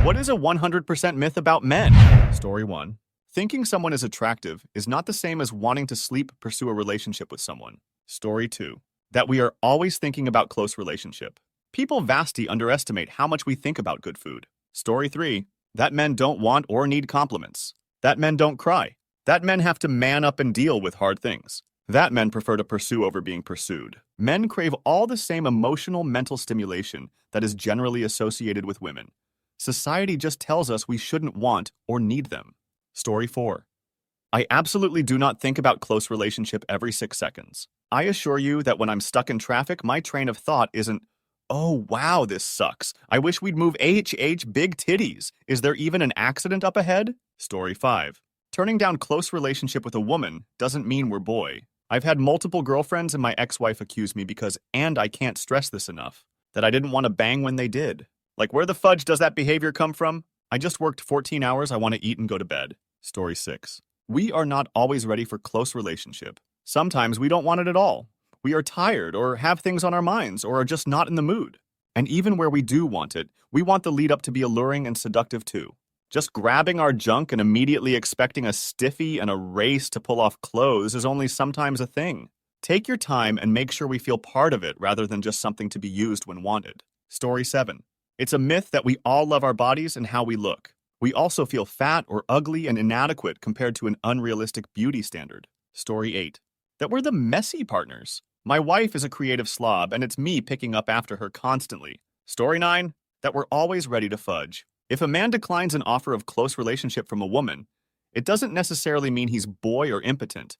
What is a 100% myth about men? Story 1. Thinking someone is attractive is not the same as wanting to pursue a relationship with someone. Story 2. That we are always thinking about close relationship. People vastly underestimate how much we think about good food. Story 3. That men don't want or need compliments. That men don't cry. That men have to man up and deal with hard things. That men prefer to pursue over being pursued. Men crave all the same emotional mental stimulation that is generally associated with women. Society just tells us we shouldn't want or need them. Story 4. I absolutely do not think about close relationship every 6 seconds. I assure you that when I'm stuck in traffic, my train of thought isn't, oh wow, this sucks. I wish we'd move big titties. Is there even an accident up ahead? Story 5. Turning down close relationship with a woman doesn't mean we're boy. I've had multiple girlfriends and my ex-wife accuse me because, and I can't stress this enough, that I didn't want to bang when they did. Like, where the fudge does that behavior come from? I just worked 14 hours, I want to eat and go to bed. Story 6. We are not always ready for close relationship. Sometimes we don't want it at all. We are tired or have things on our minds or are just not in the mood. And even where we do want it, we want the lead up to be alluring and seductive too. Just grabbing our junk and immediately expecting a stiffy and a race to pull off clothes is only sometimes a thing. Take your time and make sure we feel part of it rather than just something to be used when wanted. Story 7. It's a myth that we all love our bodies and how we look. We also feel fat or ugly and inadequate compared to an unrealistic beauty standard. Story 8. That we're the messy partners. My wife is a creative slob and it's me picking up after her constantly. Story 9. That we're always ready to fudge. If a man declines an offer of close relationship from a woman, it doesn't necessarily mean he's boy or impotent,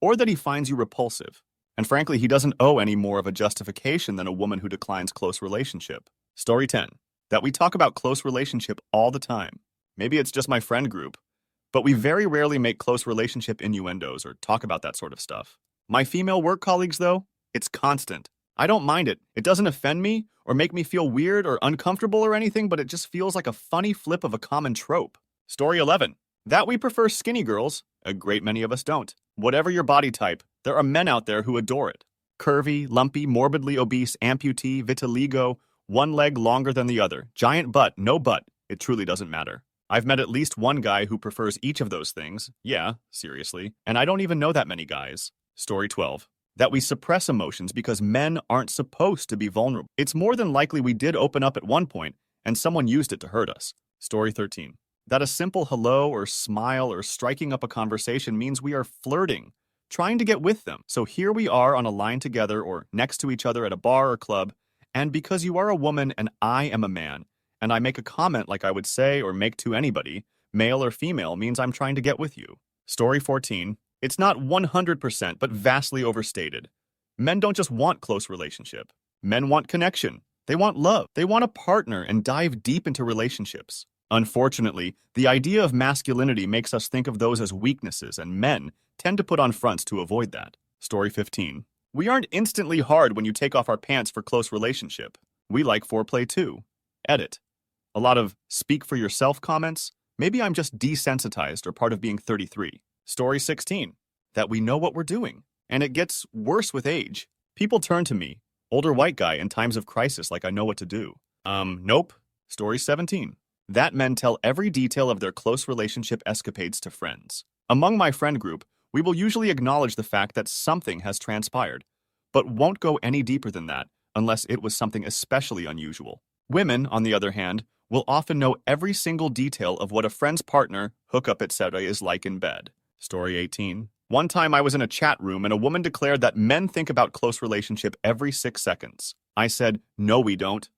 or that he finds you repulsive. And frankly, he doesn't owe any more of a justification than a woman who declines close relationship. Story 10. That we talk about close relationship all the time. Maybe it's just my friend group, but we very rarely make close relationship innuendos or talk about that sort of stuff. My female work colleagues, though, it's constant. I don't mind it. It doesn't offend me or make me feel weird or uncomfortable or anything, but it just feels like a funny flip of a common trope. Story 11. That we prefer skinny girls. A great many of us don't. Whatever your body type, there are men out there who adore it. Curvy, lumpy, morbidly obese, amputee, vitiligo, one leg longer than the other, giant butt, no butt. It truly doesn't matter. I've met at least one guy who prefers each of those things. Yeah, seriously. And I don't even know that many guys. Story 12. That we suppress emotions because men aren't supposed to be vulnerable. It's more than likely we did open up at one point, and someone used it to hurt us. Story 13. That a simple hello or smile or striking up a conversation means we are flirting, trying to get with them. So here we are on a line together or next to each other at a bar or club, and because you are a woman and I am a man, and I make a comment like I would say or make to anybody, male or female, means I'm trying to get with you. Story 14. It's not 100%, but vastly overstated. Men don't just want close relationship. Men want connection. They want love. They want a partner and dive deep into relationships. Unfortunately, the idea of masculinity makes us think of those as weaknesses, and men tend to put on fronts to avoid that. Story 15. We aren't instantly hard when you take off our pants for close relationship. We like foreplay too. Edit. A lot of speak for yourself comments. Maybe I'm just desensitized or part of being 33. Story 16. That we know what we're doing. And it gets worse with age. People turn to me, older white guy, in times of crisis like I know what to do. Nope. Story 17. That men tell every detail of their close relationship escapades to friends. Among my friend group, we will usually acknowledge the fact that something has transpired, but won't go any deeper than that unless it was something especially unusual. Women, on the other hand, will often know every single detail of what a friend's partner, hookup, etc. is like in bed. Story 18. One time I was in a chat room and a woman declared that men think about close relationship every 6 seconds. I said, no, we don't.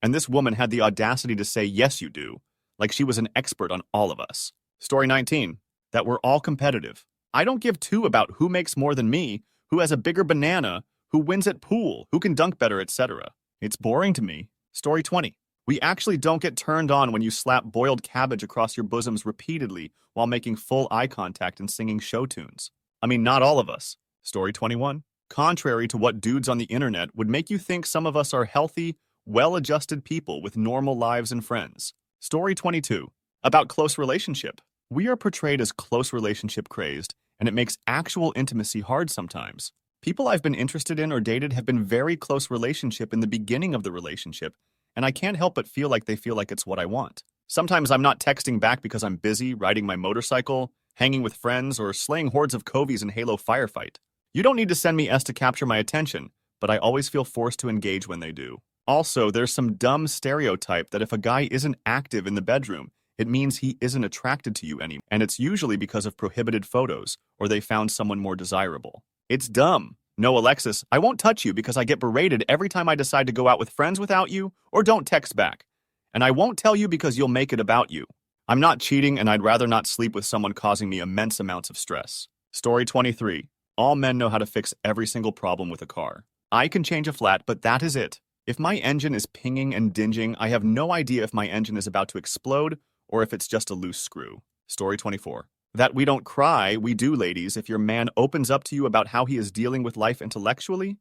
And this woman had the audacity to say, yes, you do, like she was an expert on all of us. Story 19. That we're all competitive. I don't give two about who makes more than me, who has a bigger banana, who wins at pool, who can dunk better, etc. It's boring to me. Story 20. We actually don't get turned on when you slap boiled cabbage across your bosoms repeatedly while making full eye contact and singing show tunes. I mean, not all of us. Story 21. Contrary to what dudes on the internet would make you think, some of us are healthy, well-adjusted people with normal lives and friends. Story 22. About close relationship. We are portrayed as close relationship crazed, and it makes actual intimacy hard sometimes. People I've been interested in or dated have been very close relationship in the beginning of the relationship, and I can't help but feel like they feel like it's what I want. Sometimes I'm not texting back because I'm busy riding my motorcycle, hanging with friends, or slaying hordes of Covies in Halo Firefight. You don't need to send me S to capture my attention, but I always feel forced to engage when they do. Also, there's some dumb stereotype that if a guy isn't active in the bedroom, it means he isn't attracted to you anymore, and it's usually because of prohibited photos or they found someone more desirable. It's dumb. No, Alexis, I won't touch you because I get berated every time I decide to go out with friends without you or don't text back. And I won't tell you because you'll make it about you. I'm not cheating, and I'd rather not sleep with someone causing me immense amounts of stress. Story 23. All men know how to fix every single problem with a car. I can change a flat, but that is it. If my engine is pinging and dinging, I have no idea if my engine is about to explode or if it's just a loose screw. Story 24. That we don't cry, we do, ladies, if your man opens up to you about how he is dealing with life intellectually,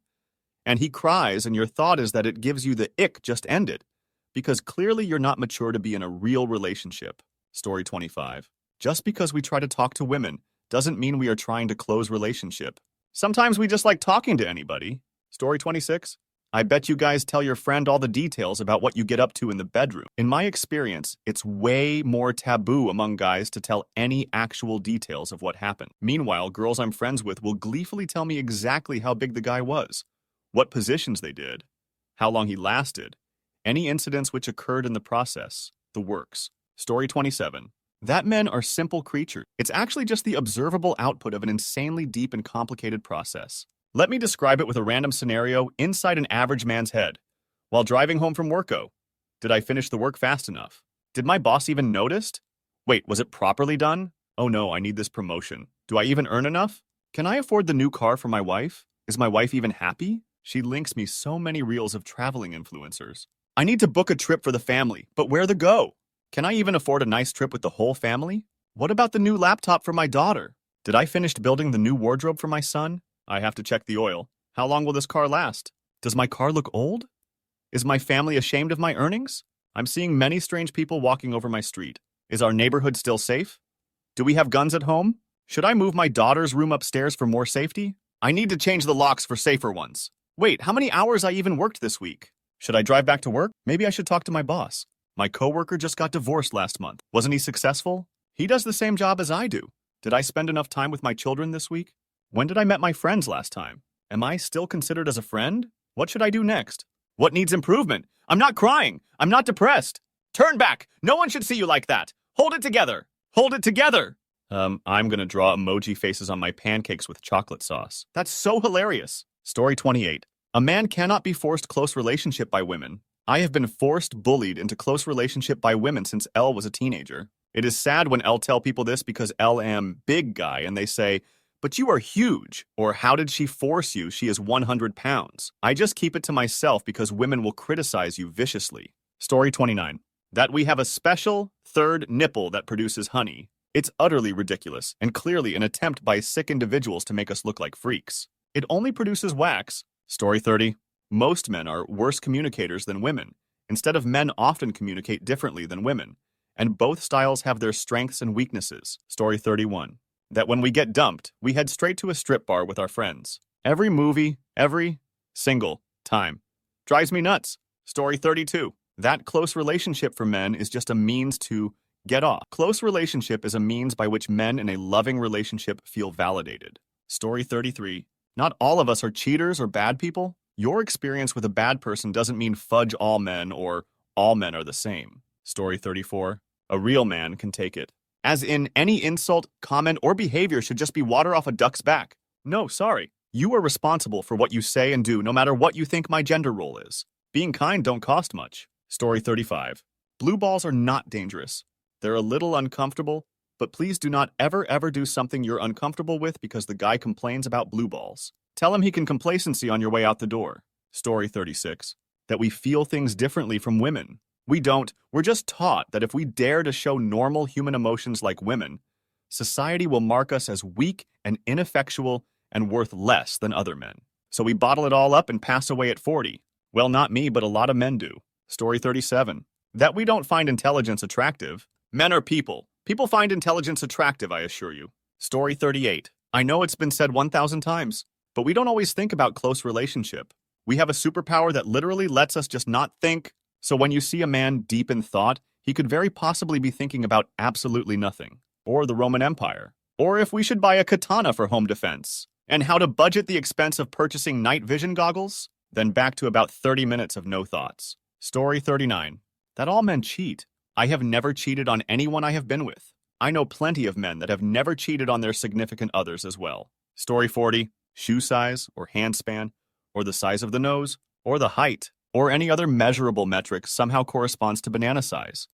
and he cries and your thought is that it gives you the ick just ended, because clearly you're not mature to be in a real relationship. Story 25. Just because we try to talk to women doesn't mean we are trying to close relationship. Sometimes we just like talking to anybody. Story 26. I bet you guys tell your friend all the details about what you get up to in the bedroom. In my experience, it's way more taboo among guys to tell any actual details of what happened. Meanwhile, girls I'm friends with will gleefully tell me exactly how big the guy was, what positions they did, how long he lasted, any incidents which occurred in the process, the works. Story 27. That men are simple creatures. It's actually just the observable output of an insanely deep and complicated process. Let me describe it with a random scenario inside an average man's head. While driving home from worko, did I finish the work fast enough? Did my boss even notice? Wait, was it properly done? Oh no, I need this promotion. Do I even earn enough? Can I afford the new car for my wife? Is my wife even happy? She links me so many reels of traveling influencers. I need to book a trip for the family, but where to go? Can I even afford a nice trip with the whole family? What about the new laptop for my daughter? Did I finish building the new wardrobe for my son? I have to check the oil. How long will this car last? Does my car look old? Is my family ashamed of my earnings? I'm seeing many strange people walking over my street. Is our neighborhood still safe? Do we have guns at home? Should I move my daughter's room upstairs for more safety? I need to change the locks for safer ones. Wait, how many hours I even worked this week? Should I drive back to work? Maybe I should talk to my boss. My coworker just got divorced last month. Wasn't he successful? He does the same job as I do. Did I spend enough time with my children this week? When did I met my friends last time? Am I still considered as a friend? What should I do next? What needs improvement? I'm not crying. I'm not depressed. Turn back. No one should see you like that. Hold it together. Hold it together. I'm gonna draw emoji faces on my pancakes with chocolate sauce. That's so hilarious. Story 28. A man cannot be forced close relationship by women. I have been forced bullied into close relationship by women since Elle was a teenager. It is sad when Elle tell people this because Elle am big guy and they say, but you are huge, or how did she force you? She is 100 pounds. I just keep it to myself because women will criticize you viciously. Story 29. That we have a special third nipple that produces honey. It's utterly ridiculous and clearly an attempt by sick individuals to make us look like freaks. It only produces wax. Story 30. Most men are worse communicators than women. Instead of men often communicate differently than women, and both styles have their strengths and weaknesses. Story 31. That when we get dumped, we head straight to a strip bar with our friends. Every movie, every single time. Drives me nuts. Story 32. That close relationship for men is just a means to get off. Close relationship is a means by which men in a loving relationship feel validated. Story 33. Not all of us are cheaters or bad people. Your experience with a bad person doesn't mean fudge all men or all men are the same. Story 34. A real man can take it. As in, any insult, comment, or behavior should just be water off a duck's back. No, sorry. You are responsible for what you say and do, no matter what you think my gender role is. Being kind don't cost much. Story 35. Blue balls are not dangerous. They're a little uncomfortable, but please do not ever do something you're uncomfortable with because the guy complains about blue balls. Tell him he can complacency on your way out the door. Story 36. That we feel things differently from women. We don't. We're just taught that if we dare to show normal human emotions like women, society will mark us as weak and ineffectual and worth less than other men. So we bottle it all up and pass away at 40. Well, not me, but a lot of men do. Story 37. That we don't find intelligence attractive. Men are people. People find intelligence attractive, I assure you. Story 38. I know it's been said 1,000 times, but we don't always think about close relationship. We have a superpower that literally lets us just not think. So when you see a man deep in thought, He could very possibly be thinking about absolutely nothing, or the Roman Empire, or if we should buy a katana for home defense, and how to budget the expense of purchasing night vision goggles. Then back to about 30 minutes of no thoughts. Story 39. That all men cheat. I have never cheated on anyone I have been with. I know plenty of men that have never cheated on their significant others as well. Story 40. Shoe size, or hand span, or the size of the nose, or the height, or any other measurable metric somehow corresponds to banana size.